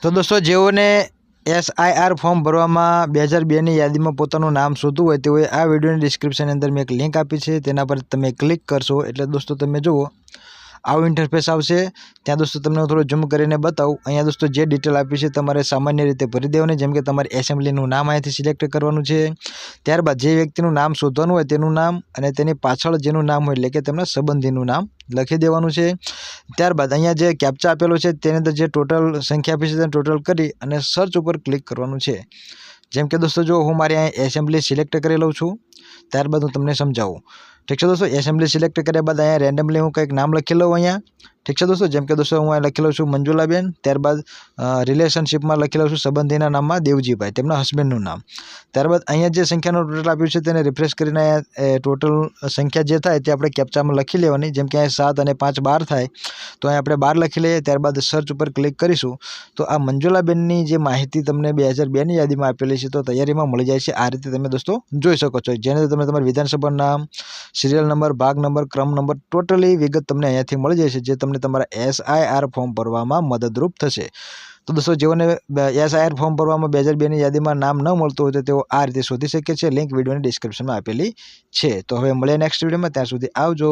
તો દોસ્તો જેઓને SIR ફોર્મ ભરવામાં 2002ની યાદીમાં પોતાનું નામ શોધવું હોય તેઓએ આ વિડીયોની ડિસ્ક્રિપ્શનની અંદર મેં એક લિંક આપી છે, તેના પર તમે ક્લિક કરશો એટલે દોસ્તો તમે જુઓ આવું ઇન્ટરફેસ આવશે। ત્યાં દોસ્તો તમને હું થોડું ઝૂમ કરીને બતાવું। અહીંયા દોસ્તો જે ડિટેલ આપી છે તમારે સામાન્ય રીતે ભરી દેવાની, જેમ કે તમારી એસેમ્બલીનું નામ અહીંયાથી સિલેક્ટ કરવાનું છે। ત્યારબાદ જે વ્યક્તિનું નામ શોધવાનું હોય તેનું નામ અને તેની પાછળ જેનું નામ હોય એટલે કે તેમના સંબંધીનું નામ લખી દેવાનું છે। ત્યારબાદ અહીંયા જે કેપ્ચા આપેલો છે તેની અંદર જે ટોટલ સંખ્યા આપી છે તેને ટોટલ કરી અને સર્ચ ઉપર ક્લિક કરવાનું છે। જેમ કે દોસ્તો જો હું મારી અહીં એસેમ્બલી સિલેક્ટ કરી લઉં છું, ત્યારબાદ હું તમને સમજાવું। ઠીક છે દોસ્તો, એસેમ્બલી સિલેક્ટ કર્યા બાદ અહીંયા રેન્ડમલી હું કંઈક નામ લખી લઉં અહીંયા। ઠીક છે દોસ્તો, જેમ કે દોસ્તો હું અહીં લખી લઉં છું મંજુલાબેન। ત્યારબાદ રિલેશનશિપમાં લખી લઉં છું સંબંધીના નામમાં દેવજીભાઈ, તેમના હસબન્ડનું નામ। ત્યારબાદ અહીંયા જે સંખ્યાનું ટોટલ આપ્યું છે તેને રિફ્રેશ કરીને અહીંયા ટોટલ સંખ્યા જે થાય તે આપણે કેપ્ચામાં લખી લેવાની। જેમ કે અહીંયા 7 અને 5 12 થાય તો અહીં આપણે 12 લખી લઈએ। ત્યારબાદ સર્ચ ઉપર ક્લિક કરીશું તો આ મંજુલાબેનની જે માહિતી તમને 2002ની યાદીમાં આપેલી છે તો તૈયારીમાં મળી જાય છે। આ રીતે તમે દોસ્તો જોઈ શકો છો, જેને તમે તમારા વિધાનસભાનું નામ, સિરિયલ નંબર, ભાગ નંબર, ક્રમ નંબર ટોટલી વિગત તમને અહીંયાથી મળી જશે, જે તમને તમારા SIR ફોર્મ ભરવામાં મદદરૂપ થશે। તો દોસ્તો જેઓને SIR ફોર્મ ભરવામાં 2002ની યાદીમાં નામ ન મળતું હોય તો તેઓ આ રીતે શોધી શકે છે। લિંક વિડીયોની ડિસ્ક્રિપ્શનમાં આપેલી છે। તો હવે મળીએ નેક્સ્ટ વિડીયોમાં, ત્યાં સુધી આવજો।